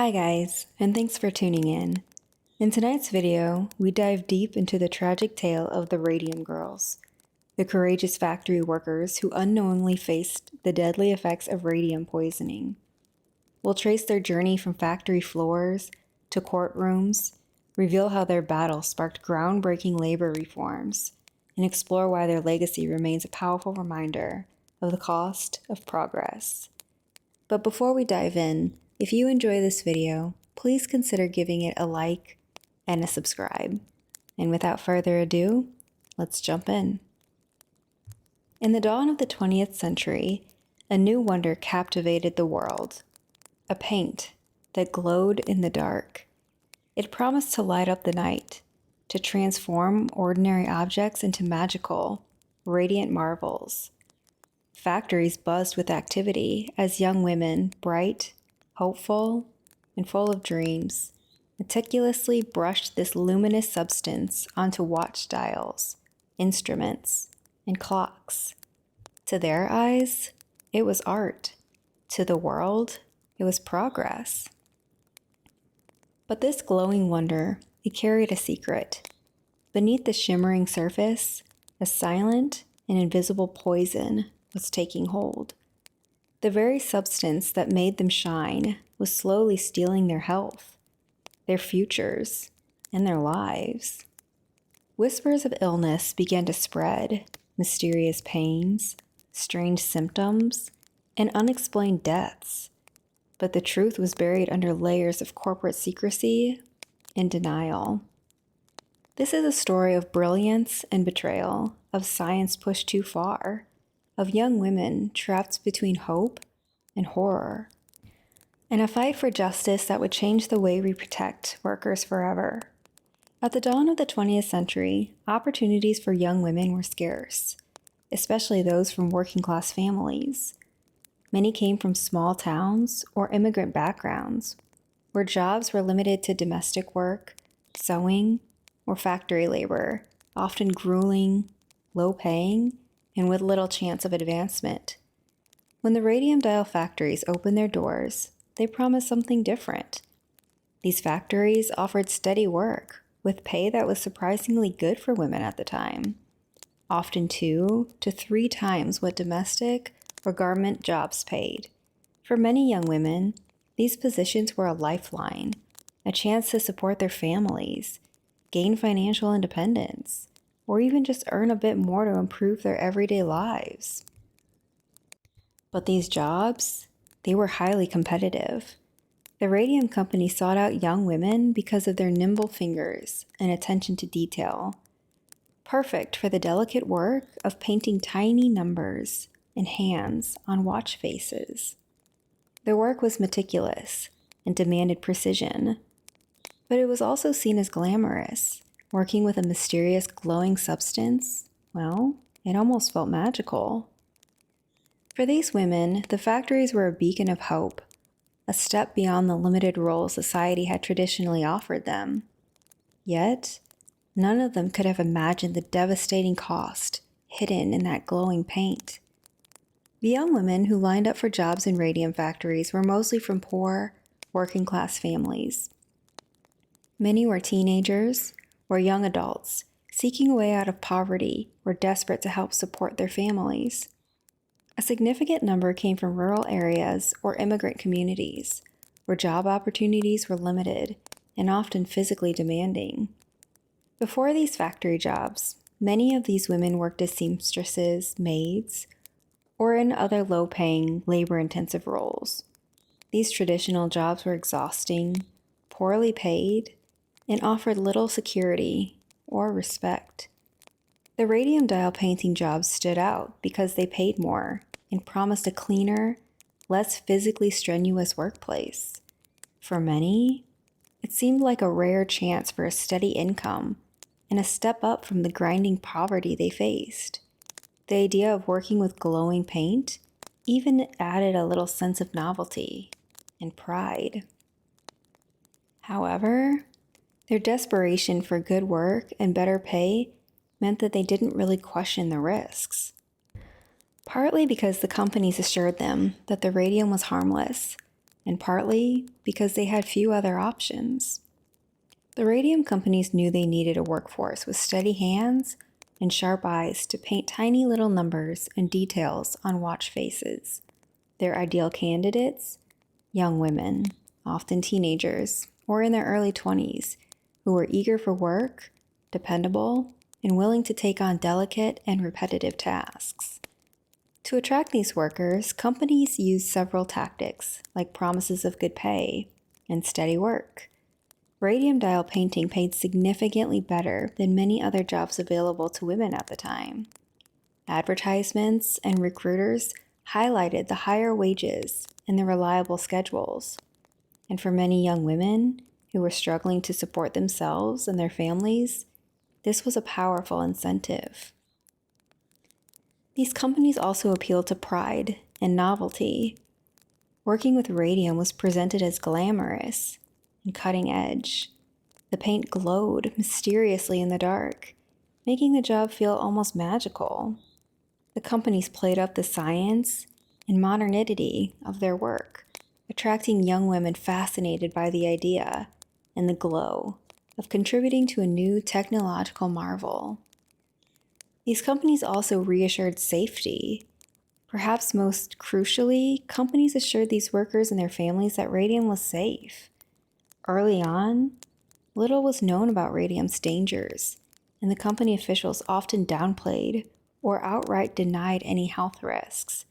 Hi guys, and thanks for tuning in. In tonight's video, we dive deep into the tragic tale of the Radium Girls, the courageous factory workers who unknowingly faced the deadly effects of radium poisoning. We'll trace their journey from factory floors to courtrooms, reveal how their battle sparked groundbreaking labor reforms, and explore why their legacy remains a powerful reminder of the cost of progress. But before we dive in, if you enjoy this video, please consider giving it a like and a subscribe. And without further ado, let's jump in. In the dawn of the 20th century, a new wonder captivated the world. A paint that glowed in the dark. It promised to light up the night, to transform ordinary objects into magical, radiant marvels. Factories buzzed with activity as young women, bright, hopeful, and full of dreams, meticulously brushed this luminous substance onto watch dials, instruments, and clocks. To their eyes, it was art. To the world, it was progress. But this glowing wonder, it carried a secret. Beneath the shimmering surface, a silent and invisible poison was taking hold. The very substance that made them shine was slowly stealing their health, their futures, and their lives. Whispers of illness began to spread, mysterious pains, strange symptoms, and unexplained deaths. But the truth was buried under layers of corporate secrecy and denial. This is a story of brilliance and betrayal, of science pushed too far, of young women trapped between hope and horror, and a fight for justice that would change the way we protect workers forever. At the dawn of the 20th century, opportunities for young women were scarce, especially those from working-class families. Many came from small towns or immigrant backgrounds, where jobs were limited to domestic work, sewing, or factory labor, often grueling, low-paying, and with little chance of advancement. When the radium dial factories opened their doors, they promised something different. These factories offered steady work, with pay that was surprisingly good for women at the time, often 2 to 3 times what domestic or garment jobs paid. For many young women, these positions were a lifeline, a chance to support their families, gain financial independence, or even just earn a bit more to improve their everyday lives. But these jobs, they were highly competitive. The Radium Company sought out young women because of their nimble fingers and attention to detail, perfect for the delicate work of painting tiny numbers and hands on watch faces. Their work was meticulous and demanded precision, but it was also seen as glamorous. Working with a mysterious glowing substance, well, it almost felt magical. For these women, the factories were a beacon of hope, a step beyond the limited roles society had traditionally offered them. Yet, none of them could have imagined the devastating cost hidden in that glowing paint. The young women who lined up for jobs in radium factories were mostly from poor, working-class families. Many were teenagers or young adults seeking a way out of poverty or desperate to help support their families. A significant number came from rural areas or immigrant communities, where job opportunities were limited and often physically demanding. Before these factory jobs, many of these women worked as seamstresses, maids, or in other low-paying, labor-intensive roles. These traditional jobs were exhausting, poorly paid, and offered little security or respect. The radium dial painting jobs stood out because they paid more and promised a cleaner, less physically strenuous workplace. For many, it seemed like a rare chance for a steady income and a step up from the grinding poverty they faced. The idea of working with glowing paint even added a little sense of novelty and pride. However, their desperation for good work and better pay meant that they didn't really question the risks. Partly because the companies assured them that the radium was harmless, and partly because they had few other options. The radium companies knew they needed a workforce with steady hands and sharp eyes to paint tiny little numbers and details on watch faces. Their ideal candidates? Young women, often teenagers or in their early 20s, who were eager for work, dependable, and willing to take on delicate and repetitive tasks. To attract these workers, companies used several tactics, like promises of good pay and steady work. Radium dial painting paid significantly better than many other jobs available to women at the time. Advertisements and recruiters highlighted the higher wages and the reliable schedules. And for many young women who were struggling to support themselves and their families, this was a powerful incentive. These companies also appealed to pride and novelty. Working with radium was presented as glamorous and cutting edge. The paint glowed mysteriously in the dark, making the job feel almost magical. The companies played up the science and modernity of their work, attracting young women fascinated by the idea and the glow of contributing to a new technological marvel. These companies also reassured safety. Perhaps most crucially, companies assured these workers and their families that radium was safe. Early on, little was known about radium's dangers, and the company officials often downplayed or outright denied any health risks.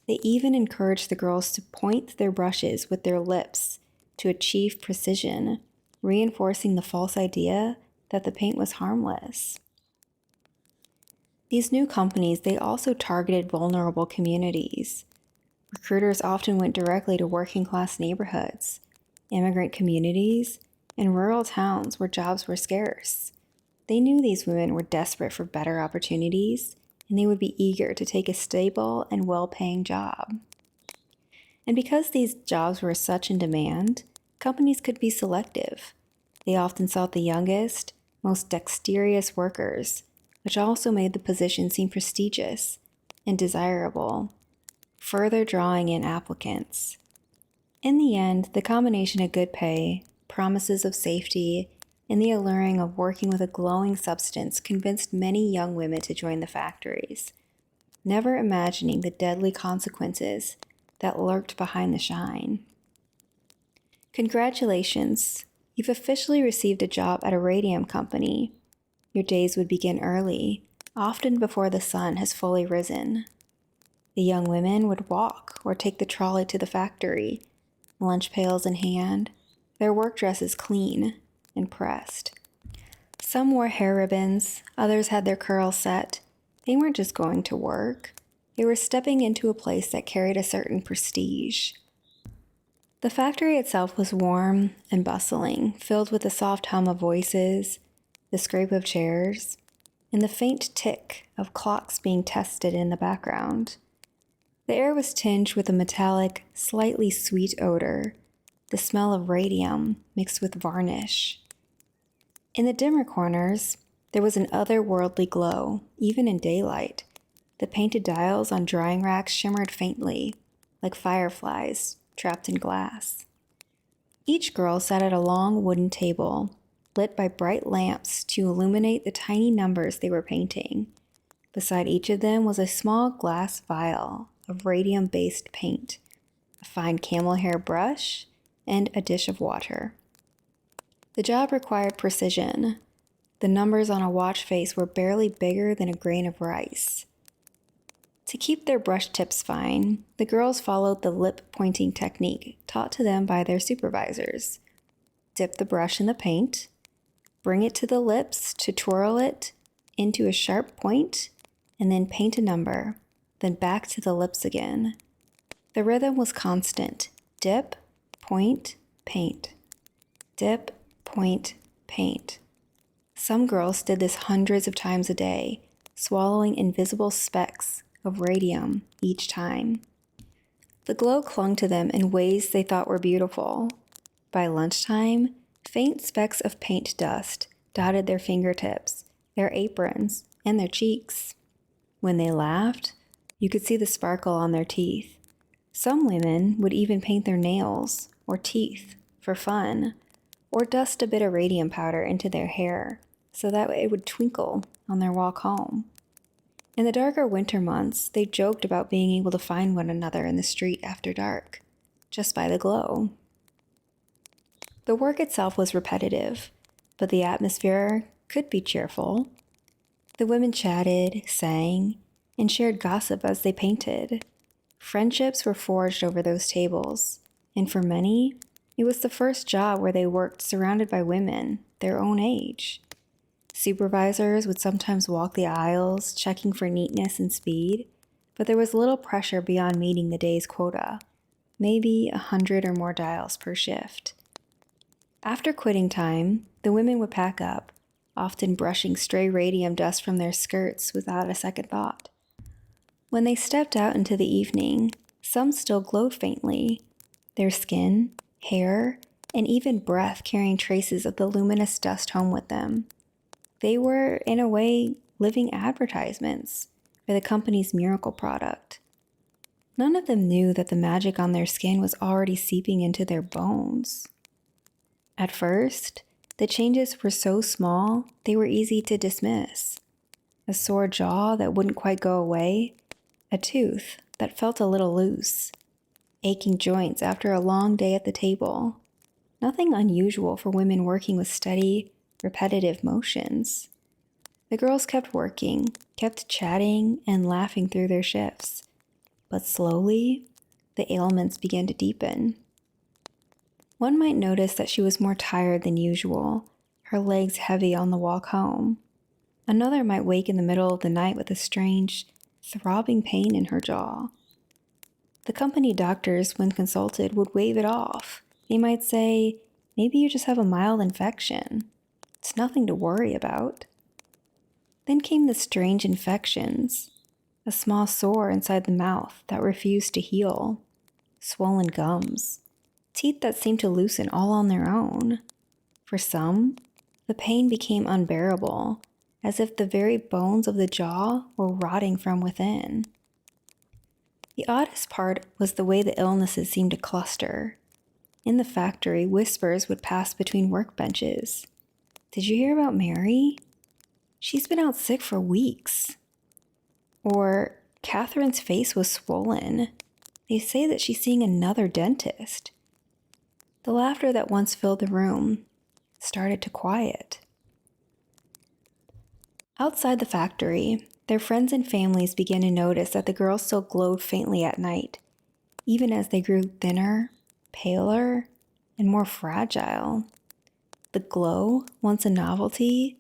They even encouraged the girls to point their brushes with their lips to achieve precision, reinforcing the false idea that the paint was harmless. These new companies, they also targeted vulnerable communities. Recruiters often went directly to working-class neighborhoods, immigrant communities, and rural towns where jobs were scarce. They knew these women were desperate for better opportunities, and they would be eager to take a stable and well-paying job. And because these jobs were such in demand, companies could be selective. They often sought the youngest, most dexterous workers, which also made the position seem prestigious and desirable, further drawing in applicants. In the end, the combination of good pay, promises of safety, and the alluring of working with a glowing substance convinced many young women to join the factories, never imagining the deadly consequences that lurked behind the shine. Congratulations, you've officially received a job at a radium company. Your days would begin early, often before the sun has fully risen. The young women would walk or take the trolley to the factory, lunch pails in hand, their work dresses clean and pressed. Some wore hair ribbons, others had their curls set. They weren't just going to work. They were stepping into a place that carried a certain prestige. The factory itself was warm and bustling, filled with the soft hum of voices, the scrape of chairs, and the faint tick of clocks being tested in the background. The air was tinged with a metallic, slightly sweet odor, the smell of radium mixed with varnish. In the dimmer corners, there was an otherworldly glow, even in daylight. The painted dials on drying racks shimmered faintly, like fireflies trapped in glass. Each girl sat at a long wooden table, lit by bright lamps to illuminate the tiny numbers they were painting. Beside each of them was a small glass vial of radium-based paint, a fine camel hair brush, and a dish of water. The job required precision. The numbers on a watch face were barely bigger than a grain of rice. To keep their brush tips fine, the girls followed the lip-pointing technique taught to them by their supervisors. Dip the brush in the paint, bring it to the lips to twirl it into a sharp point, and then paint a number, then back to the lips again. The rhythm was constant. Dip, point, paint. Dip, point, paint. Some girls did this hundreds of times a day, swallowing invisible specks of radium each time. The glow clung to them in ways they thought were beautiful. By lunchtime, faint specks of paint dust dotted their fingertips, their aprons, and their cheeks. When they laughed, you could see the sparkle on their teeth. Some women would even paint their nails or teeth for fun, or dust a bit of radium powder into their hair so that it would twinkle on their walk home. In the darker winter months, they joked about being able to find one another in the street after dark, just by the glow. The work itself was repetitive, but the atmosphere could be cheerful. The women chatted, sang, and shared gossip as they painted. Friendships were forged over those tables, and for many, it was the first job where they worked surrounded by women their own age. Supervisors would sometimes walk the aisles, checking for neatness and speed, but there was little pressure beyond meeting the day's quota, maybe 100 or more dials per shift. After quitting time, the women would pack up, often brushing stray radium dust from their skirts without a second thought. When they stepped out into the evening, some still glowed faintly, their skin, hair, and even breath carrying traces of the luminous dust home with them. They were, in a way, living advertisements for the company's miracle product. None of them knew that the magic on their skin was already seeping into their bones. At first, the changes were so small they were easy to dismiss. A sore jaw that wouldn't quite go away, a tooth that felt a little loose, aching joints after a long day at the table. Nothing unusual for women working with steady, repetitive motions. The girls kept working, kept chatting and laughing through their shifts. But slowly, the ailments began to deepen. One might notice that she was more tired than usual, her legs heavy on the walk home. Another might wake in the middle of the night with a strange, throbbing pain in her jaw. The company doctors, when consulted, would wave it off. They might say, "Maybe you just have a mild infection. It's nothing to worry about." Then came the strange infections, a small sore inside the mouth that refused to heal, swollen gums, teeth that seemed to loosen all on their own. For some, the pain became unbearable, as if the very bones of the jaw were rotting from within. The oddest part was the way the illnesses seemed to cluster. In the factory, whispers would pass between workbenches. "Did you hear about Mary? She's been out sick for weeks." Or, "Catherine's face was swollen. They say that she's seeing another dentist." The laughter that once filled the room started to quiet. Outside the factory, their friends and families began to notice that the girls still glowed faintly at night, even as they grew thinner, paler, and more fragile. The glow, once a novelty,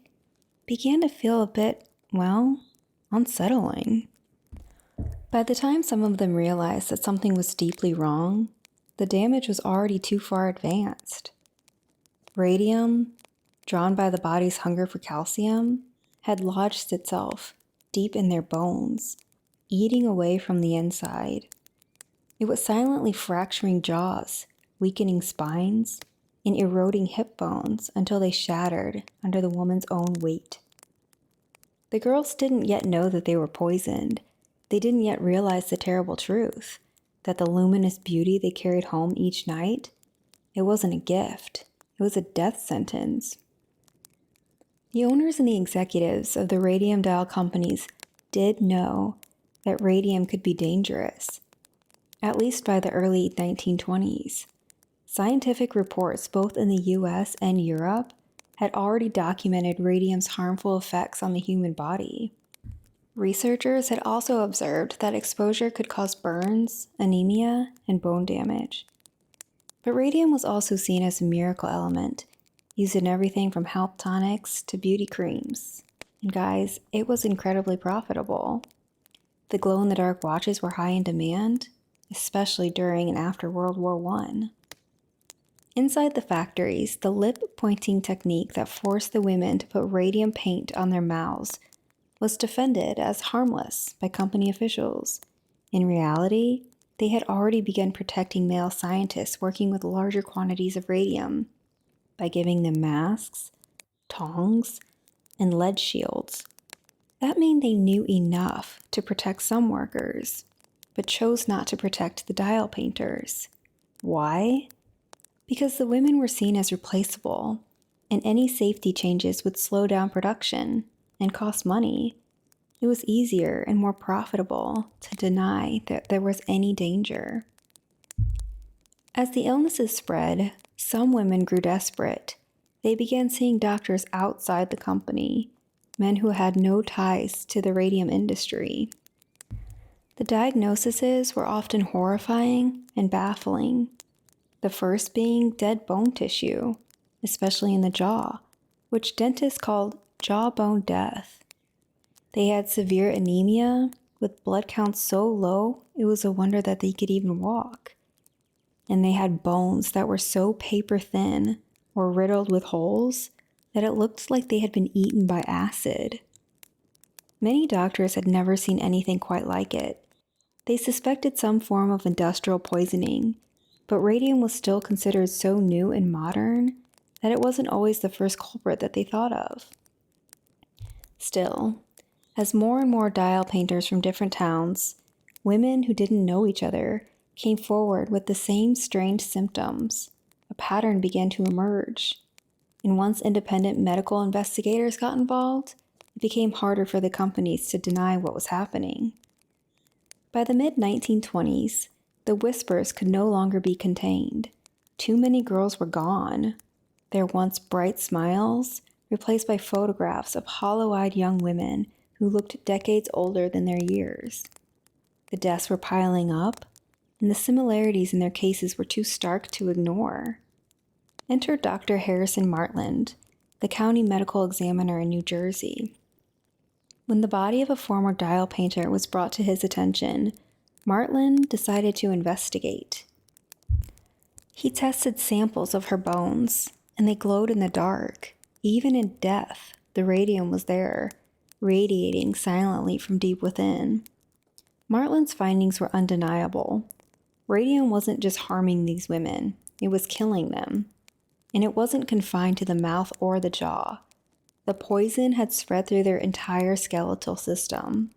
began to feel a bit, unsettling. By the time some of them realized that something was deeply wrong, the damage was already too far advanced. Radium, drawn by the body's hunger for calcium, had lodged itself deep in their bones, eating away from the inside. It was silently fracturing jaws, weakening spines, and eroding hip bones until they shattered under the woman's own weight. The girls didn't yet know that they were poisoned. They didn't yet realize the terrible truth, that the luminous beauty they carried home each night, it wasn't a gift, it was a death sentence. The owners and the executives of the radium dial companies did know that radium could be dangerous, at least by the early 1920s. Scientific reports both in the US and Europe had already documented radium's harmful effects on the human body. Researchers had also observed that exposure could cause burns, anemia, and bone damage. But radium was also seen as a miracle element, used in everything from health tonics to beauty creams. And guys, it was incredibly profitable. The glow-in-the-dark watches were high in demand, especially during and after World War I. Inside the factories, the lip-pointing technique that forced the women to put radium paint on their mouths was defended as harmless by company officials. In reality, they had already begun protecting male scientists working with larger quantities of radium by giving them masks, tongs, and lead shields. That meant they knew enough to protect some workers. but chose not to protect the dial painters. Why? Because the women were seen as replaceable, and any safety changes would slow down production and cost money. It was easier and more profitable to deny that there was any danger. As the illnesses spread, some women grew desperate. They began seeing doctors outside the company, men who had no ties to the radium industry. The diagnoses were often horrifying and baffling. The first being dead bone tissue, especially in the jaw, which dentists called jawbone death. They had severe anemia, with blood counts so low it was a wonder that they could even walk. And they had bones that were so paper thin or riddled with holes that it looked like they had been eaten by acid. Many doctors had never seen anything quite like it. They suspected some form of industrial poisoning, but radium was still considered so new and modern that it wasn't always the first culprit that they thought of. Still, as more and more dial painters from different towns, women who didn't know each other, came forward with the same strange symptoms, a pattern began to emerge. And once independent medical investigators got involved, it became harder for the companies to deny what was happening. By the mid-1920s, the whispers could no longer be contained. Too many girls were gone, their once bright smiles replaced by photographs of hollow-eyed young women who looked decades older than their years. The deaths were piling up, and the similarities in their cases were too stark to ignore. Enter Dr. Harrison Martland, the county medical examiner in New Jersey. When the body of a former dial painter was brought to his attention, Martland decided to investigate. He tested samples of her bones, and they glowed in the dark. Even in death, the radium was there, radiating silently from deep within. Martland's findings were undeniable. Radium wasn't just harming these women, it was killing them. And it wasn't confined to the mouth or the jaw. The poison had spread through their entire skeletal system.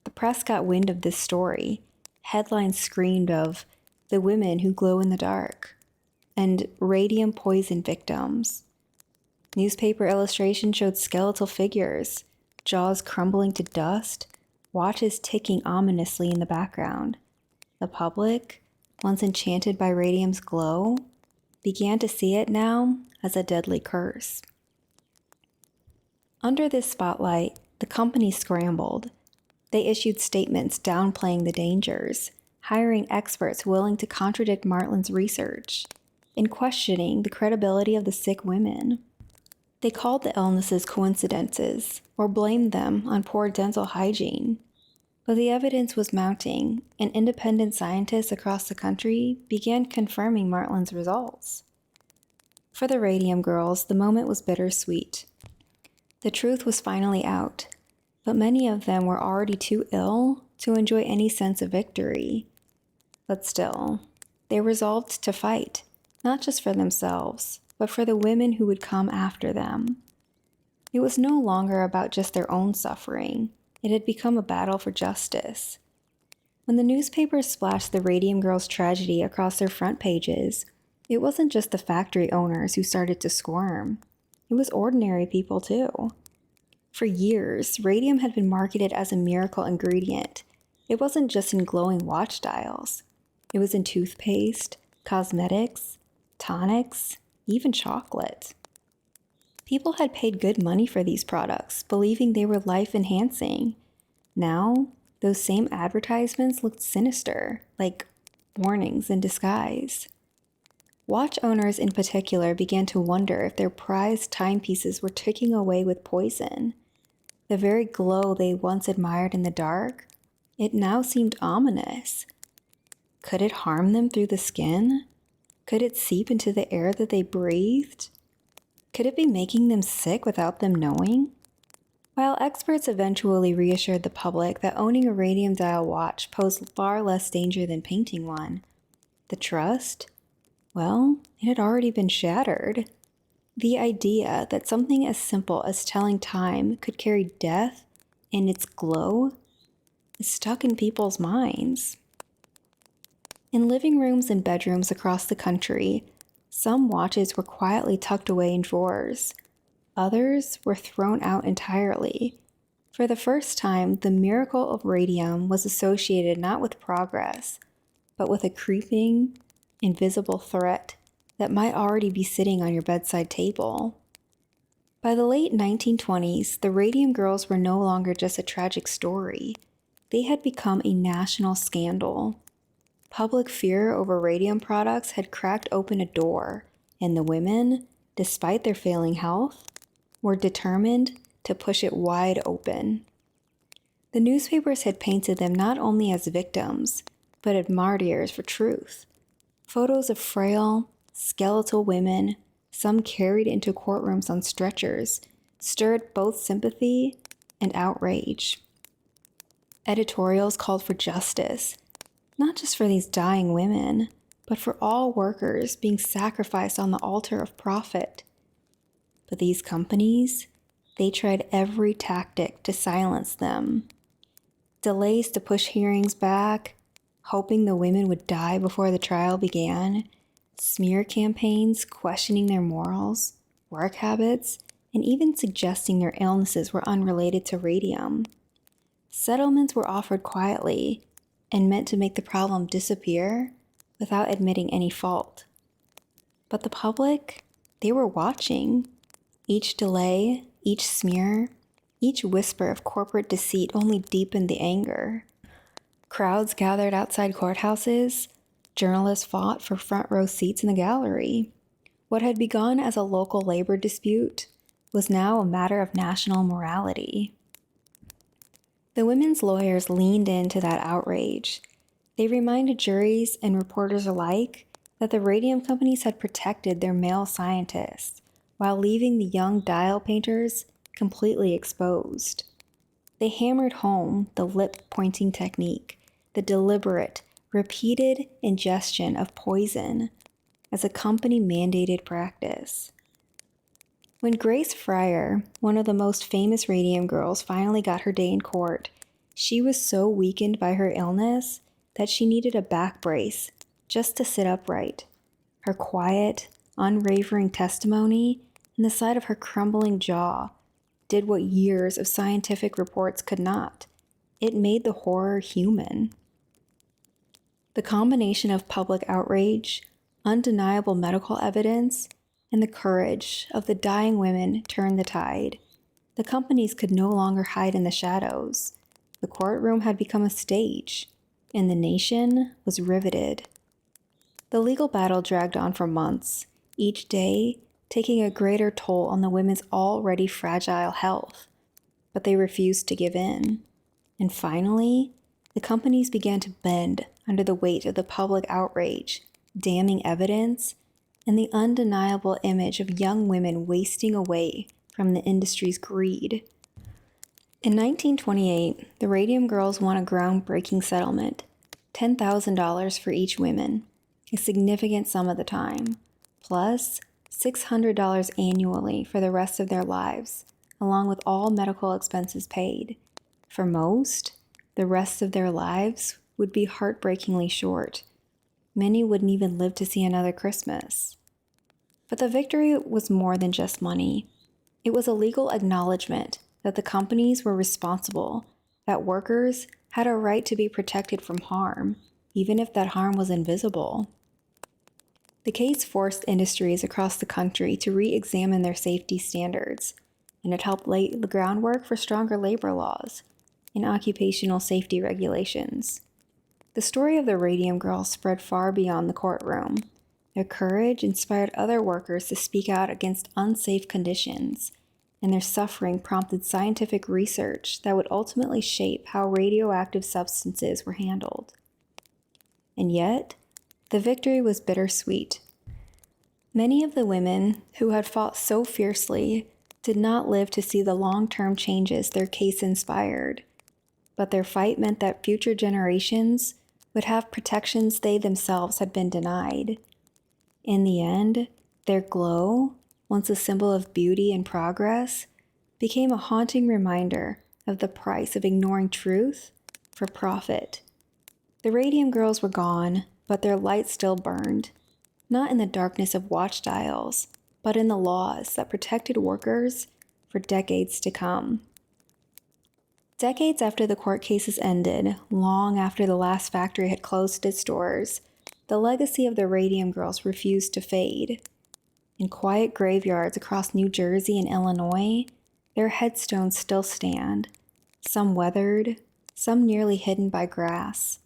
The press got wind of this story. Headlines screamed of the women who glow in the dark and radium poison victims. Newspaper illustrations showed skeletal figures, jaws crumbling to dust, watches ticking ominously in the background. The public, once enchanted by radium's glow, began to see it now as a deadly curse. Under this spotlight, the company scrambled. They issued statements downplaying the dangers, hiring experts willing to contradict Martland's research, and questioning the credibility of the sick women. They called the illnesses coincidences or blamed them on poor dental hygiene. But the evidence was mounting, and independent scientists across the country began confirming Martland's results. For the Radium girls, the moment was bittersweet. The truth was finally out, but many of them were already too ill to enjoy any sense of victory. But still, they resolved to fight, not just for themselves, but for the women who would come after them. It was no longer about just their own suffering. It had become a battle for justice. When the newspapers splashed the Radium Girls' tragedy across their front pages, it wasn't just the factory owners who started to squirm. It was ordinary people too. For years, radium had been marketed as a miracle ingredient. It wasn't just in glowing watch dials. It was in toothpaste, cosmetics, tonics, even chocolate. People had paid good money for these products, believing they were life-enhancing. Now, those same advertisements looked sinister, like warnings in disguise. Watch owners in particular began to wonder if their prized timepieces were ticking away with poison. The very glow they once admired in the dark, it now seemed ominous. Could it harm them through the skin? Could it seep into the air that they breathed? Could it be making them sick without them knowing? While experts eventually reassured the public that owning a radium dial watch posed far less danger than painting one, the trust? Well, it had already been shattered. The idea that something as simple as telling time could carry death in its glow? is stuck in people's minds. In living rooms and bedrooms across the country, some watches were quietly tucked away in drawers. Others were thrown out entirely. For the first time, the miracle of radium was associated not with progress, but with a creeping, invisible threat that might already be sitting on your bedside table. By the late 1920s, the Radium Girls were no longer just a tragic story. They had become a national scandal. Public fear over radium products had cracked open a door, and the women, despite their failing health, were determined to push it wide open. The newspapers had painted them not only as victims, but as martyrs for truth. Photos of frail, skeletal women, some carried into courtrooms on stretchers, stirred both sympathy and outrage. Editorials called for justice, not just for these dying women, but for all workers being sacrificed on the altar of profit. But these companies, they tried every tactic to silence them. Delays to push hearings back, hoping the women would die before the trial began, smear campaigns questioning their morals, work habits, and even suggesting their illnesses were unrelated to radium. Settlements were offered quietly and meant to make the problem disappear without admitting any fault. But the public, they were watching. Each delay, each smear, each whisper of corporate deceit only deepened the anger. Crowds gathered outside courthouses. Journalists fought for front row seats in the gallery. What had begun as a local labor dispute was now a matter of national morality. The women's lawyers leaned into that outrage. They reminded juries and reporters alike that the radium companies had protected their male scientists while leaving the young dial painters completely exposed. They hammered home the lip-pointing technique, the deliberate, repeated ingestion of poison as a company-mandated practice. When Grace Fryer, one of the most famous Radium Girls, finally got her day in court, she was so weakened by her illness that she needed a back brace just to sit upright. Her quiet, unwavering testimony and the sight of her crumbling jaw did what years of scientific reports could not. It made the horror human. The combination of public outrage, undeniable medical evidence, and the courage of the dying women turned the tide. The companies could no longer hide in the shadows. The courtroom had become a stage, and the nation was riveted. The legal battle dragged on for months, each day taking a greater toll on the women's already fragile health. But they refused to give in. And finally, the companies began to bend under the weight of the public outrage, damning evidence, and the undeniable image of young women wasting away from the industry's greed. In 1928, the Radium Girls won a groundbreaking settlement, $10,000 for each woman, a significant sum at the time, plus $600 annually for the rest of their lives, along with all medical expenses paid. For most, the rest of their lives would be heartbreakingly short. Many wouldn't even live to see another Christmas. But the victory was more than just money. It was a legal acknowledgement that the companies were responsible, that workers had a right to be protected from harm, even if that harm was invisible. The case forced industries across the country to re-examine their safety standards, and it helped lay the groundwork for stronger labor laws and occupational safety regulations. The story of the Radium Girls spread far beyond the courtroom. Their courage inspired other workers to speak out against unsafe conditions, and their suffering prompted scientific research that would ultimately shape how radioactive substances were handled. And yet, the victory was bittersweet. Many of the women who had fought so fiercely did not live to see the long-term changes their case inspired, but their fight meant that future generations would have protections they themselves had been denied. In the end, their glow, once a symbol of beauty and progress, became a haunting reminder of the price of ignoring truth for for profit. The Radium girls were gone, but their light still burned, not in the darkness of watch dials, but in the laws that protected workers for decades to come. Decades after the court cases ended, long after the last factory had closed its doors, the legacy of the Radium girls refused to fade. In quiet graveyards across New Jersey and Illinois, their headstones still stand, some weathered, some nearly hidden by grass.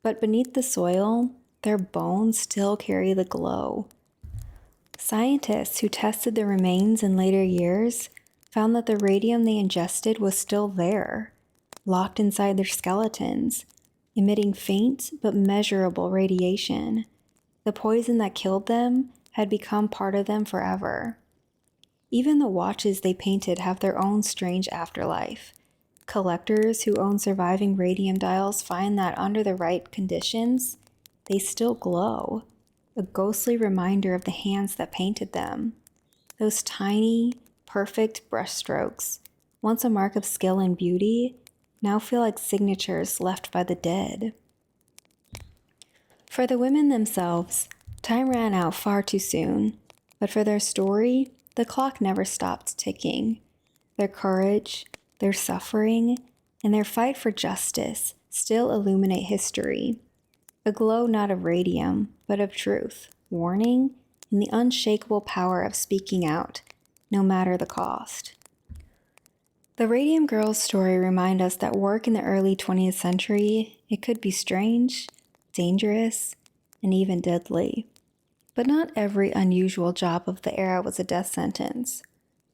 But beneath the soil, their bones still carry the glow. Scientists who tested the remains in later years found that the radium they ingested was still there, locked inside their skeletons, emitting faint but measurable radiation. The poison that killed them had become part of them forever. Even the watches they painted have their own strange afterlife. Collectors who own surviving radium dials find that under the right conditions, they still glow, a ghostly reminder of the hands that painted them. Those tiny, perfect brushstrokes, once a mark of skill and beauty, now feel like signatures left by the dead. For the women themselves, time ran out far too soon, but for their story, the clock never stopped ticking. Their courage, their suffering, and their fight for justice still illuminate history. A glow not of radium, but of truth, warning, and the unshakable power of speaking out, no matter the cost. The Radium Girls' story reminds us that work in the early 20th century, it could be strange, dangerous, and even deadly. But not every unusual job of the era was a death sentence.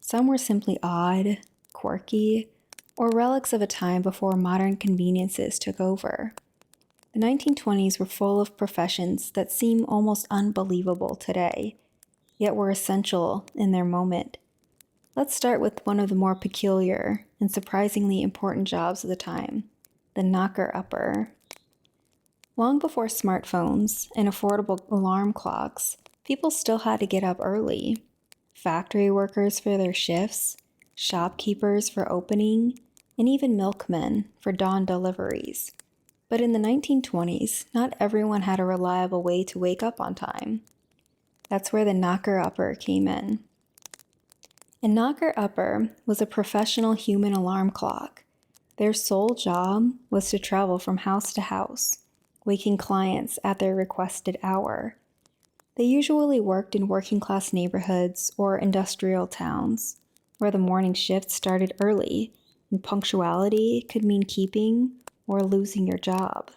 Some were simply odd, quirky, or relics of a time before modern conveniences took over. The 1920s were full of professions that seem almost unbelievable today, yet were essential in their moment. Let's start with one of the more peculiar and surprisingly important jobs of the time, the knocker-upper. Long before smartphones and affordable alarm clocks, people still had to get up early. Factory workers for their shifts, shopkeepers for opening, and even milkmen for dawn deliveries. But in the 1920s, not everyone had a reliable way to wake up on time. That's where the knocker-upper came in. A knocker-upper was a professional human alarm clock. Their sole job was to travel from house to house, waking clients at their requested hour. They usually worked in working-class neighborhoods or industrial towns, where the morning shift started early, and punctuality could mean keeping or losing your job.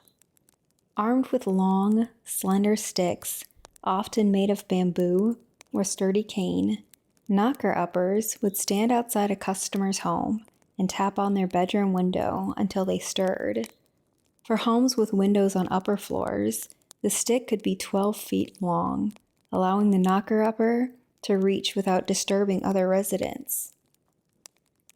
Armed with long, slender sticks, often made of bamboo or sturdy cane, knocker-uppers would stand outside a customer's home and tap on their bedroom window until they stirred. For homes with windows on upper floors, the stick could be 12 feet long, allowing the knocker-upper to reach without disturbing other residents.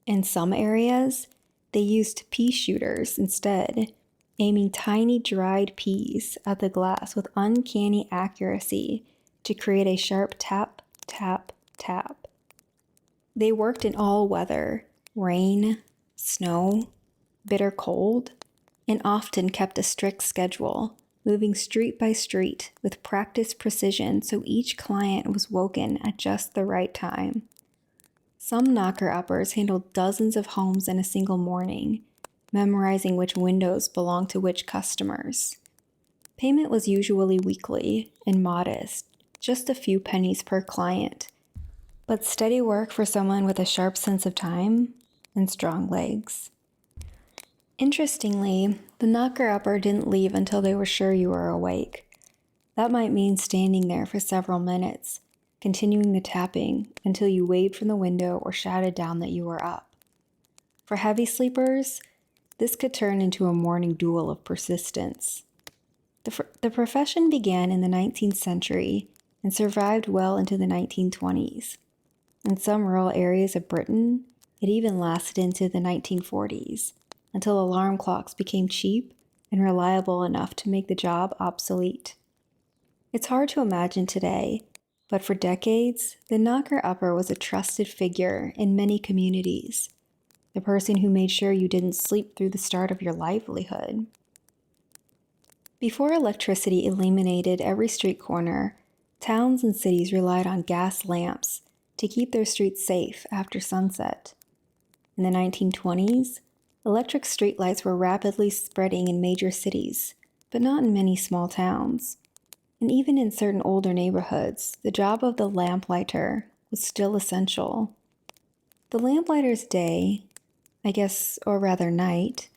In some areas, they used pea shooters instead, aiming tiny dried peas at the glass with uncanny accuracy to create a sharp tap, tap, tap. They worked in all weather, rain, snow, bitter cold, and often kept a strict schedule, moving street by street with practiced precision so each client was woken at just the right time. Some knocker-uppers handled dozens of homes in a single morning, memorizing which windows belonged to which customers. Payment was usually weekly and modest, just a few pennies per client, but steady work for someone with a sharp sense of time and strong legs. Interestingly, the knocker-upper didn't leave until they were sure you were awake. That might mean standing there for several minutes, continuing the tapping until you waved from the window or shouted down that you were up. For heavy sleepers, this could turn into a morning duel of persistence. The profession began in the 19th century and survived well into the 1920s. In some rural areas of Britain, it even lasted into the 1940s, until alarm clocks became cheap and reliable enough to make the job obsolete. It's hard to imagine today, but for decades, the knocker-upper was a trusted figure in many communities. the person who made sure you didn't sleep through the start of your livelihood. Before electricity illuminated every street corner, towns and cities relied on gas lamps to keep their streets safe after sunset. In the 1920s, electric streetlights were rapidly spreading in major cities, but not in many small towns. And even in certain older neighborhoods, the job of the lamplighter was still essential. The lamplighter's day, or rather night,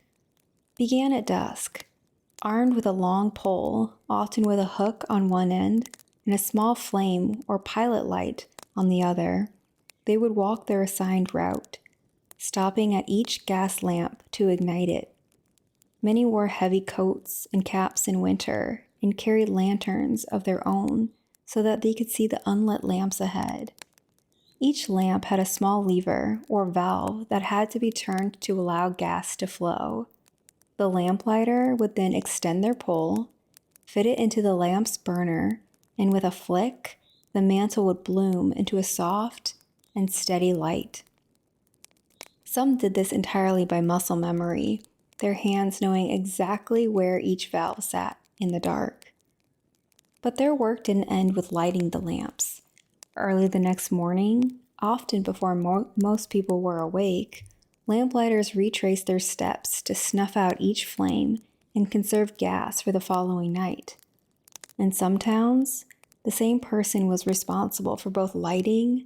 began at dusk. Armed with a long pole, often with a hook on one end and a small flame or pilot light on the other, they would walk their assigned route, stopping at each gas lamp to ignite it. Many wore heavy coats and caps in winter and carried lanterns of their own so that they could see the unlit lamps ahead. Each lamp had a small lever or valve that had to be turned to allow gas to flow. The lamplighter would then extend their pole, fit it into the lamp's burner, and with a flick, the mantle would bloom into a soft and steady light. Some did this entirely by muscle memory, their hands knowing exactly where each valve sat in the dark. But their work didn't end with lighting the lamps. Early the next morning, often before most people were awake, lamplighters retraced their steps to snuff out each flame and conserve gas for the following night. In some towns, the same person was responsible for both lighting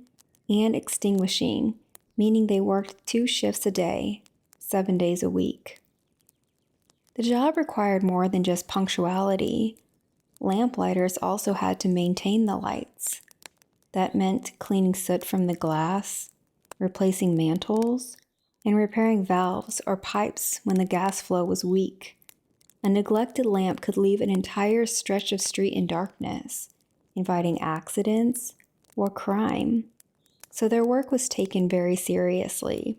and extinguishing, meaning they worked 2 shifts a day, 7 days a week. The job required more than just punctuality. Lamplighters also had to maintain the lights. That meant cleaning soot from the glass, replacing mantles, and repairing valves or pipes when the gas flow was weak. A neglected lamp could leave an entire stretch of street in darkness, inviting accidents or crime. So their work was taken very seriously.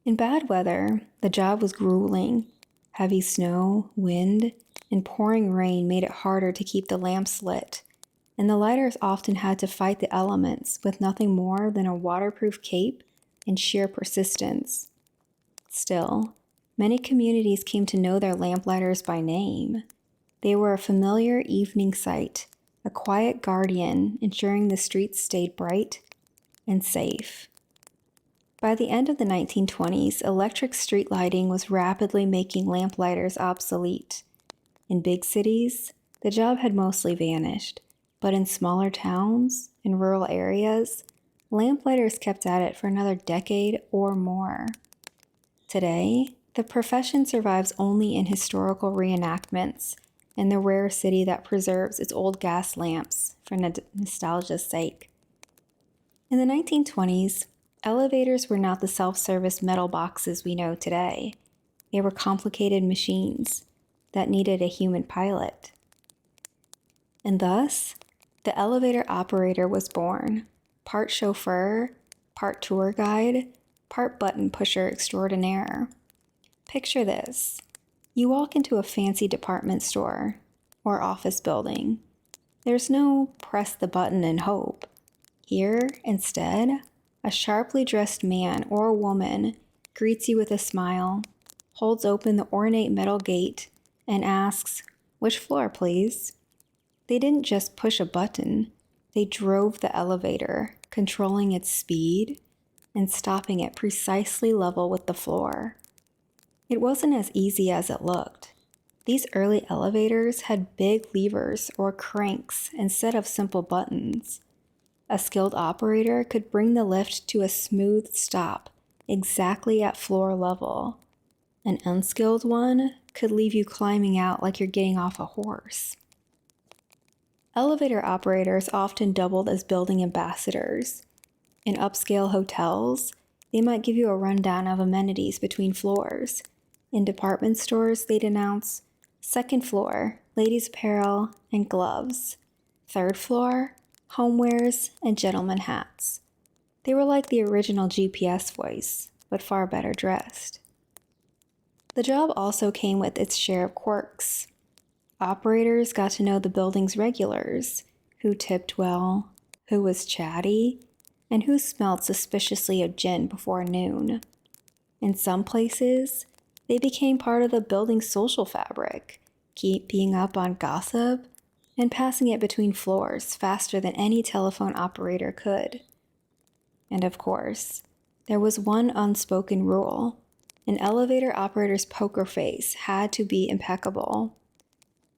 In bad weather, the job was grueling. Heavy snow, wind, and pouring rain made it harder to keep the lamps lit, and the lighters often had to fight the elements with nothing more than a waterproof cape and sheer persistence. Still, many communities came to know their lamplighters by name. They were a familiar evening sight, a quiet guardian ensuring the streets stayed bright and safe. By the end of the 1920s, electric street lighting was rapidly making lamplighters obsolete. In big cities, the job had mostly vanished, but in smaller towns and rural areas, lamplighters kept at it for another decade or more. Today, the profession survives only in historical reenactments and the rare city that preserves its old gas lamps for nostalgia's sake. In the 1920s, elevators were not the self-service metal boxes we know today. They were complicated machines that needed a human pilot. And thus, the elevator operator was born, part chauffeur, part tour guide, part button pusher extraordinaire. Picture this. You walk into a fancy department store or office building. There's no press the button and hope. Here, instead, a sharply dressed man or woman greets you with a smile, holds open the ornate metal gate, and asks, "Which floor, please?" They didn't just push a button, they drove the elevator, controlling its speed and stopping it precisely level with the floor. It wasn't as easy as it looked. These early elevators had big levers or cranks instead of simple buttons. A skilled operator could bring the lift to a smooth stop, exactly at floor level. An unskilled one could leave you climbing out like you're getting off a horse. Elevator operators often doubled as building ambassadors. In upscale hotels, they might give you a rundown of amenities between floors. In department stores, they'd announce, "Second floor, ladies' apparel and gloves. Third floor, homewares and gentlemen hats." They were like the original GPS voice, but far better dressed. The job also came with its share of quirks. Operators got to know the building's regulars, who tipped well, who was chatty, and who smelled suspiciously of gin before noon. In some places, they became part of the building's social fabric, keeping up on gossip and passing it between floors faster than any telephone operator could. And of course, there was one unspoken rule. An elevator operator's poker face had to be impeccable.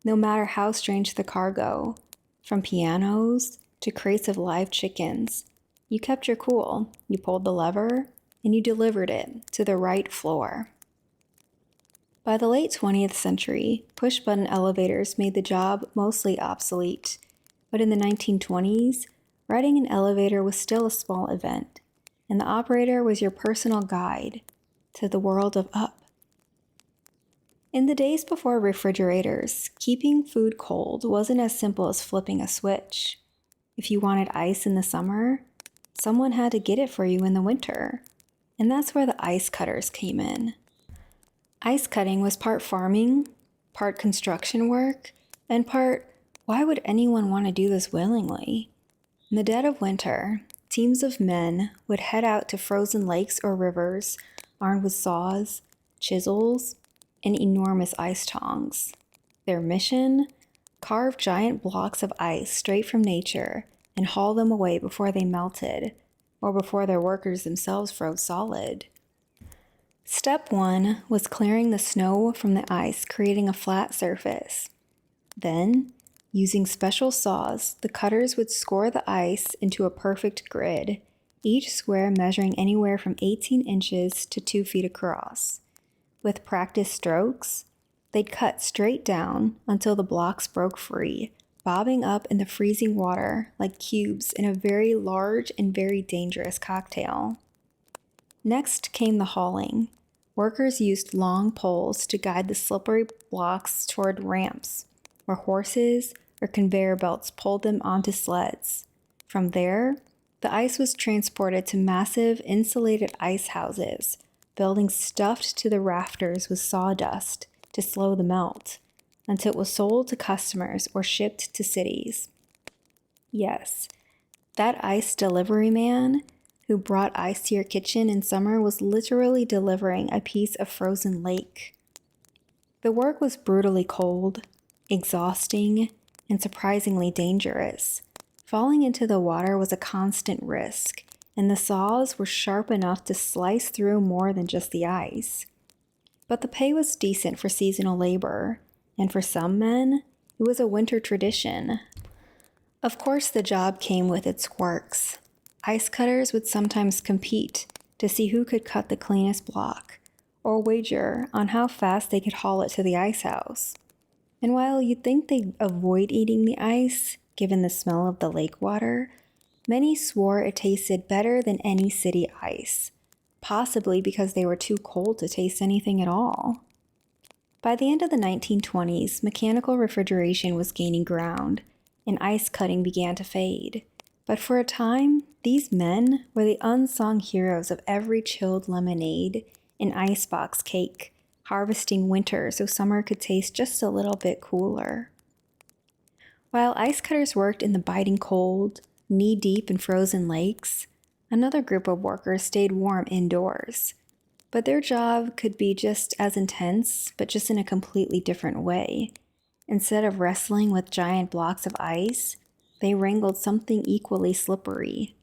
No matter how strange the cargo, from pianos to crates of live chickens, you kept your cool, you pulled the lever, and you delivered it to the right floor. By the late 20th century, push-button elevators made the job mostly obsolete, but in the 1920s, riding an elevator was still a small event, and the operator was your personal guide to the world of up. In the days before refrigerators, keeping food cold wasn't as simple as flipping a switch. If you wanted ice in the summer, someone had to get it for you in the winter, and that's where the ice cutters came in. Ice cutting was part farming, part construction work, and part, why would anyone want to do this willingly? In the dead of winter, teams of men would head out to frozen lakes or rivers armed with saws, chisels, and enormous ice tongs. Their mission? Carve giant blocks of ice straight from nature and haul them away before they melted, or before their workers themselves froze solid. Step 1 was clearing the snow from the ice, creating a flat surface. Then, using special saws, the cutters would score the ice into a perfect grid, each square measuring anywhere from 18 inches to 2 feet across. With practice strokes, they'd cut straight down until the blocks broke free, bobbing up in the freezing water like cubes in a very large and very dangerous cocktail. Next came the hauling. Workers used long poles to guide the slippery blocks toward ramps, where horses or conveyor belts pulled them onto sleds. From there, the ice was transported to massive insulated ice houses, buildings stuffed to the rafters with sawdust to slow the melt, until it was sold to customers or shipped to cities. Yes, that ice delivery man who brought ice to your kitchen in summer was literally delivering a piece of frozen lake. The work was brutally cold, exhausting, and surprisingly dangerous. Falling into the water was a constant risk, and the saws were sharp enough to slice through more than just the ice. But the pay was decent for seasonal labor, and for some men, it was a winter tradition. Of course, the job came with its quirks. Ice cutters would sometimes compete to see who could cut the cleanest block, or wager on how fast they could haul it to the ice house. And while you'd think they'd avoid eating the ice, given the smell of the lake water, many swore it tasted better than any city ice, possibly because they were too cold to taste anything at all. By the end of the 1920s, mechanical refrigeration was gaining ground, and ice cutting began to fade. But for a time, these men were the unsung heroes of every chilled lemonade and icebox cake, harvesting winter so summer could taste just a little bit cooler. While ice cutters worked in the biting cold, knee-deep in frozen lakes, another group of workers stayed warm indoors. But their job could be just as intense, but just in a completely different way. Instead of wrestling with giant blocks of ice, they wrangled something equally slippery: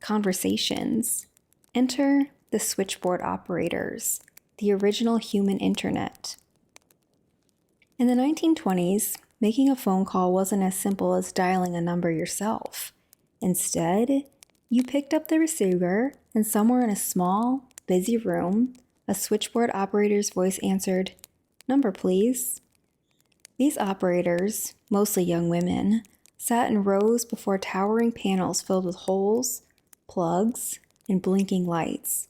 conversations. Enter the switchboard operators, the original human internet. In the 1920s, making a phone call wasn't as simple as dialing a number yourself. Instead, you picked up the receiver, and somewhere in a small, busy room, a switchboard operator's voice answered, "Number, please." These operators, mostly young women, sat in rows before towering panels filled with holes, plugs, and blinking lights.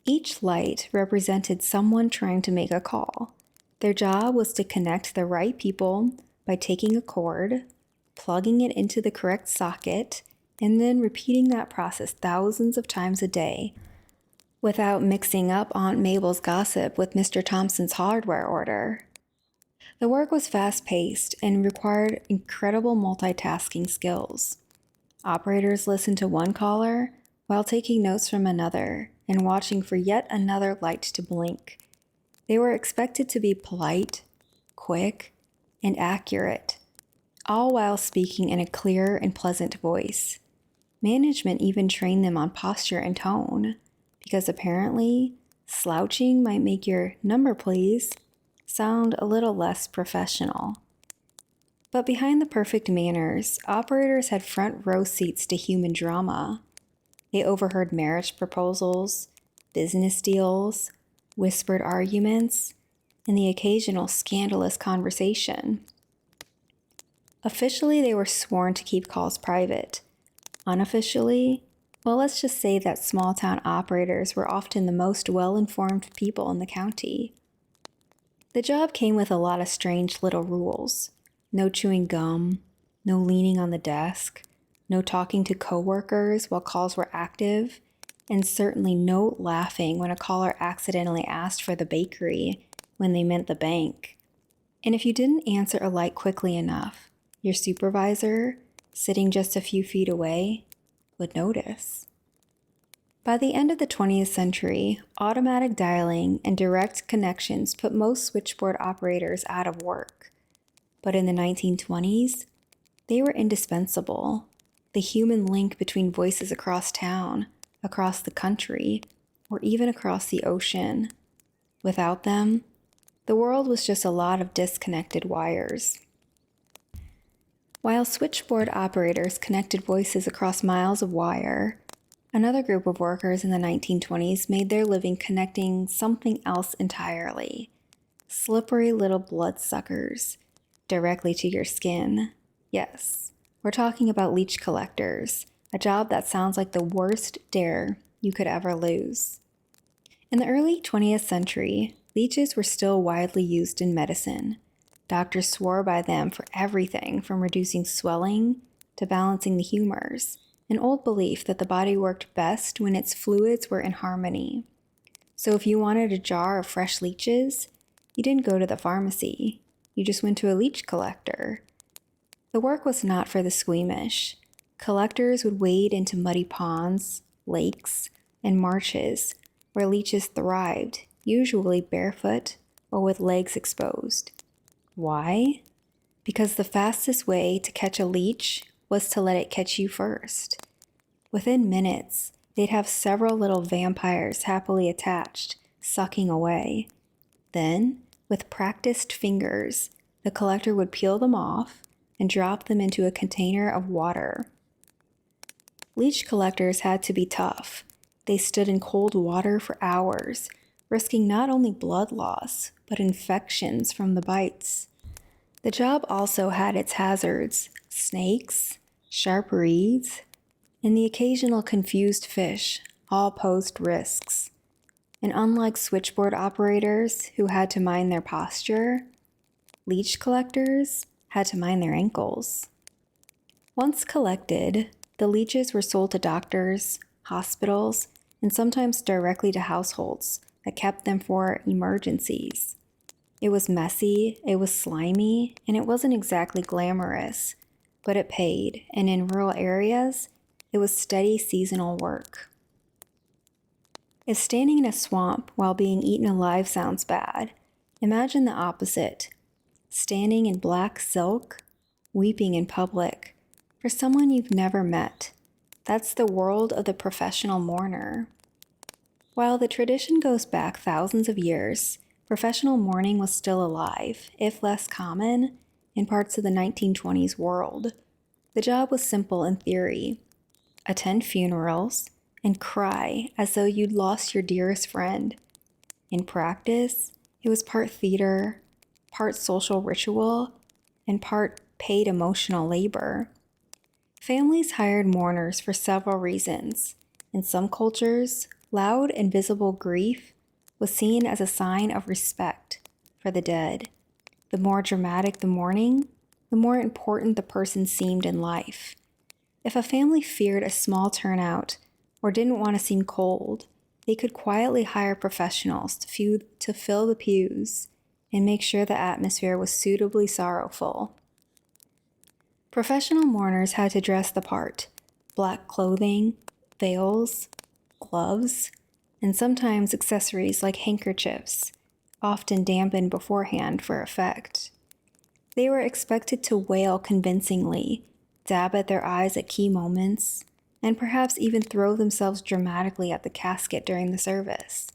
Each light represented someone trying to make a call. Their job was to connect the right people by taking a cord, plugging it into the correct socket, and then repeating that process thousands of times a day without mixing up Aunt Mabel's gossip with Mr. Thompson's hardware order. The work was fast-paced and required incredible multitasking skills. Operators listened to one caller while taking notes from another and watching for yet another light to blink. They were expected to be polite, quick, and accurate, all while speaking in a clear and pleasant voice. Management even trained them on posture and tone, because apparently, slouching might make your "number please" sound a little less professional. But behind the perfect manners, operators had front row seats to human drama. They overheard marriage proposals, business deals, whispered arguments, and the occasional scandalous conversation. Officially, they were sworn to keep calls private. Unofficially, well, let's just say that small-town operators were often the most well-informed people in the county. The job came with a lot of strange little rules. No chewing gum, no leaning on the desk, no talking to coworkers while calls were active, and certainly no laughing when a caller accidentally asked for the bakery when they meant the bank. And if you didn't answer a light quickly enough, your supervisor, sitting just a few feet away, would notice. By the end of the 20th century, automatic dialing and direct connections put most switchboard operators out of work. But in the 1920s, they were indispensable. The human link between voices across town, across the country, or even across the ocean. Without them, the world was just a lot of disconnected wires. While switchboard operators connected voices across miles of wire, another group of workers in the 1920s made their living connecting something else entirely. Slippery little bloodsuckers, directly to your skin. Yes, we're talking about leech collectors, a job that sounds like the worst dare you could ever lose. In the early 20th century, leeches were still widely used in medicine. Doctors swore by them for everything from reducing swelling to balancing the humors, an old belief that the body worked best when its fluids were in harmony. So if you wanted a jar of fresh leeches, you didn't go to the pharmacy. You just went to a leech collector. The work was not for the squeamish. Collectors would wade into muddy ponds, lakes, and marshes where leeches thrived, usually barefoot or with legs exposed. Why? Because the fastest way to catch a leech was to let it catch you first. Within minutes, they'd have several little vampires happily attached, sucking away. Then, with practiced fingers, the collector would peel them off and drop them into a container of water. Leech collectors had to be tough. They stood in cold water for hours, risking not only blood loss, but infections from the bites. The job also had its hazards: snakes, sharp reeds, and the occasional confused fish, all posed risks. And unlike switchboard operators who had to mind their posture, leech collectors had to mind their ankles. Once collected, the leeches were sold to doctors, hospitals, and sometimes directly to households that kept them for emergencies. It was messy, it was slimy, and it wasn't exactly glamorous, but it paid, and in rural areas, it was steady seasonal work. If standing in a swamp while being eaten alive sounds bad, imagine the opposite: standing in black silk, weeping in public, for someone you've never met. That's the world of the professional mourner. While the tradition goes back thousands of years, professional mourning was still alive, if less common, in parts of the 1920s world. The job was simple in theory: attend funerals and cry as though you'd lost your dearest friend. In practice, it was part theater, part social ritual, and part paid emotional labor. Families hired mourners for several reasons. In some cultures, loud and visible grief was seen as a sign of respect for the dead. The more dramatic the mourning, the more important the person seemed in life. If a family feared a small turnout or didn't want to seem cold, they could quietly hire professionals to fill the pews and make sure the atmosphere was suitably sorrowful. Professional mourners had to dress the part: black clothing, veils, gloves, and sometimes accessories like handkerchiefs, often dampened beforehand for effect. They were expected to wail convincingly, dab at their eyes at key moments, and perhaps even throw themselves dramatically at the casket during the service.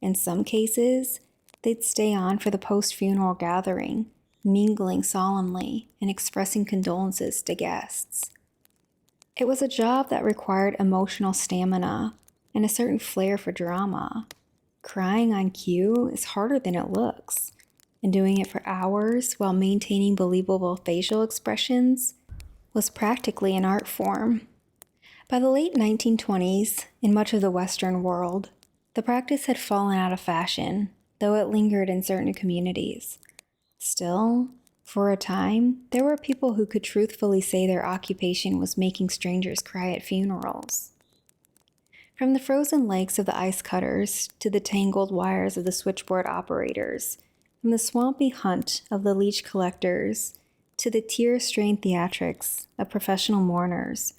In some cases, they'd stay on for the post-funeral gathering, mingling solemnly and expressing condolences to guests. It was a job that required emotional stamina and a certain flair for drama. Crying on cue is harder than it looks, and doing it for hours while maintaining believable facial expressions was practically an art form. By the late 1920s, in much of the Western world, the practice had fallen out of fashion, though it lingered in certain communities. Still, for a time, there were people who could truthfully say their occupation was making strangers cry at funerals. From the frozen legs of the ice cutters to the tangled wires of the switchboard operators, from the swampy hunt of the leech collectors to the tear-strained theatrics of professional mourners,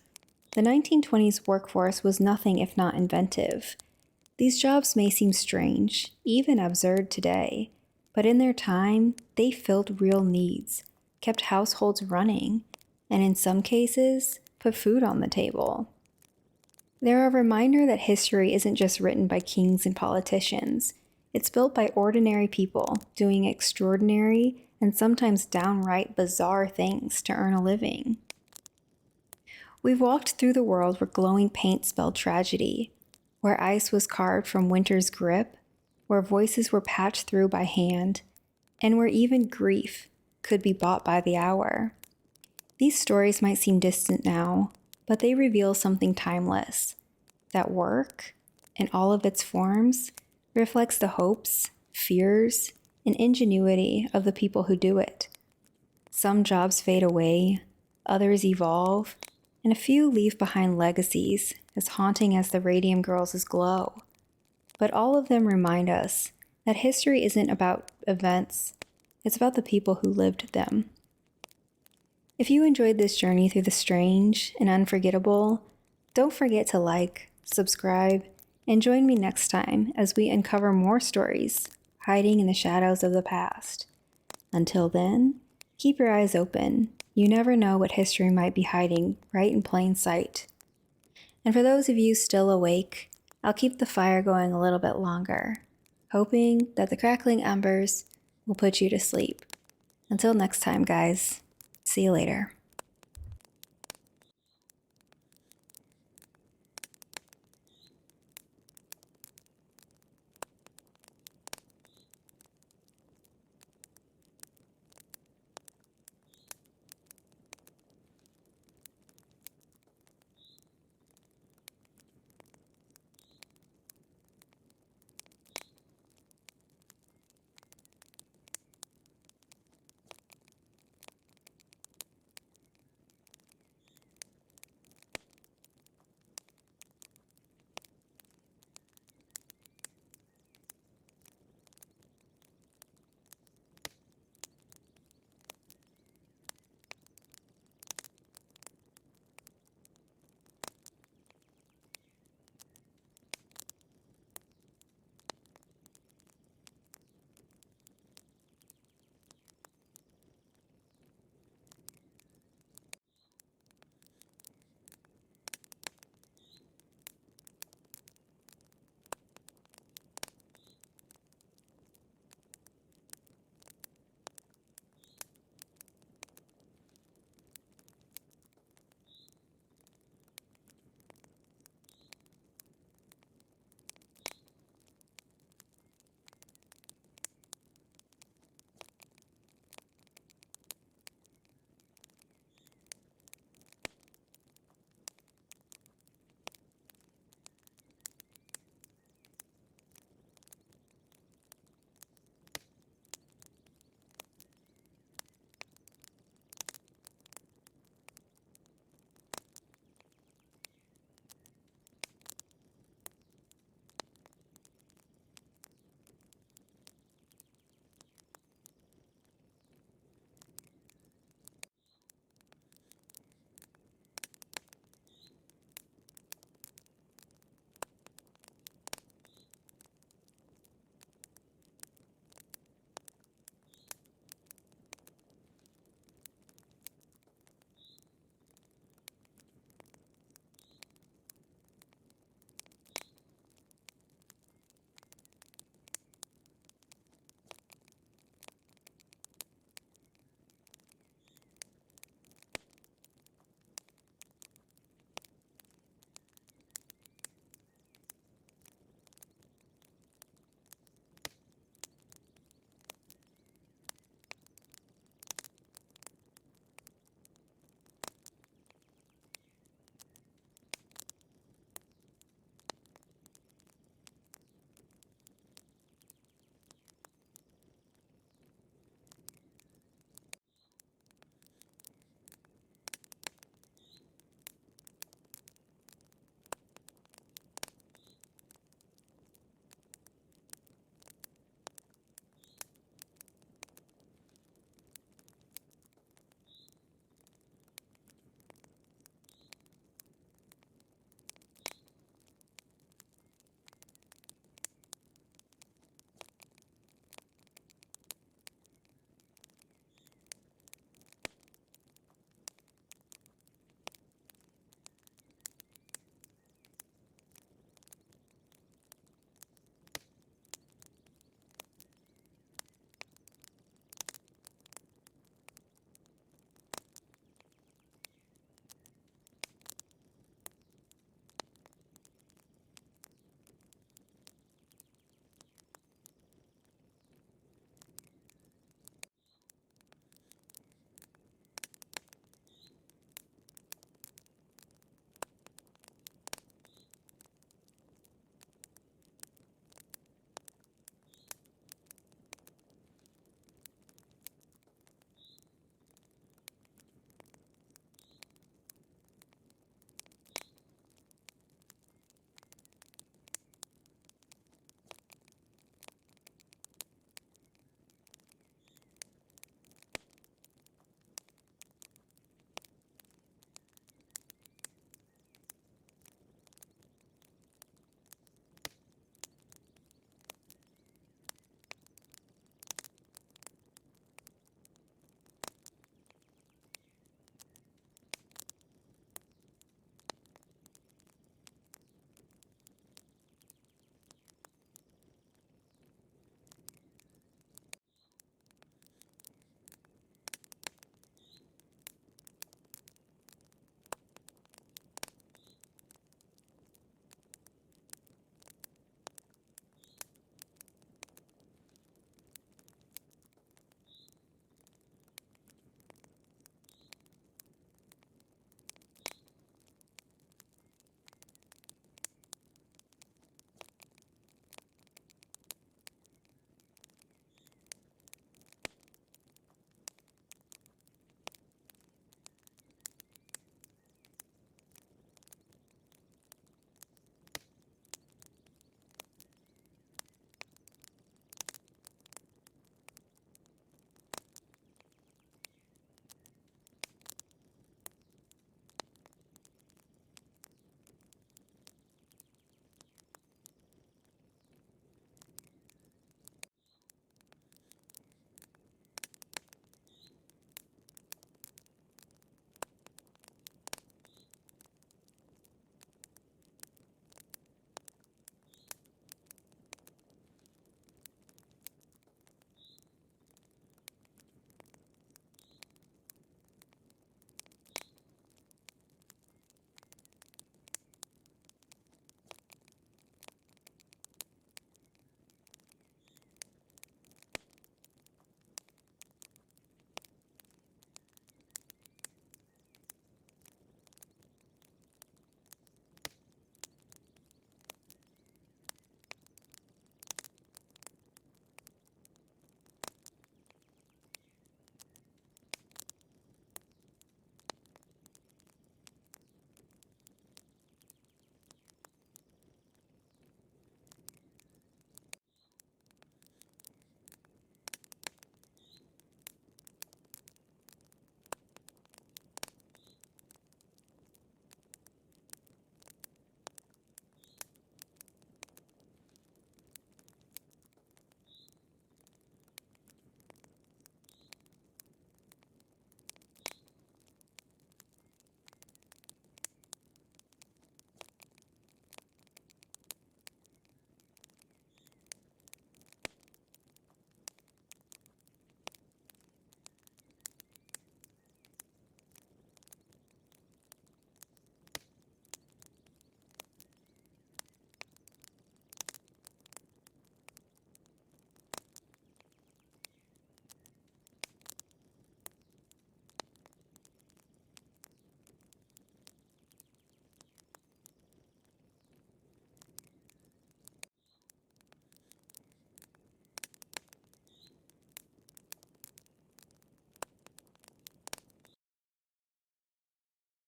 the 1920s workforce was nothing if not inventive. These jobs may seem strange, even absurd today, but in their time, they filled real needs, kept households running, and in some cases, put food on the table. They're a reminder that history isn't just written by kings and politicians. It's built by ordinary people doing extraordinary and sometimes downright bizarre things to earn a living. We've walked through the world where glowing paint spelled tragedy, where ice was carved from winter's grip, where voices were patched through by hand, and where even grief could be bought by the hour. These stories might seem distant now, but they reveal something timeless. That work, in all of its forms, reflects the hopes, fears, and ingenuity of the people who do it. Some jobs fade away, others evolve, and a few leave behind legacies as haunting as the Radium Girls' glow. But all of them remind us that history isn't about events, it's about the people who lived them. If you enjoyed this journey through the strange and unforgettable, don't forget to like, subscribe, and join me next time as we uncover more stories hiding in the shadows of the past. Until then, keep your eyes open. You never know what history might be hiding right in plain sight. And for those of you still awake, I'll keep the fire going a little bit longer, hoping that the crackling embers will put you to sleep. Until next time, guys. See you later.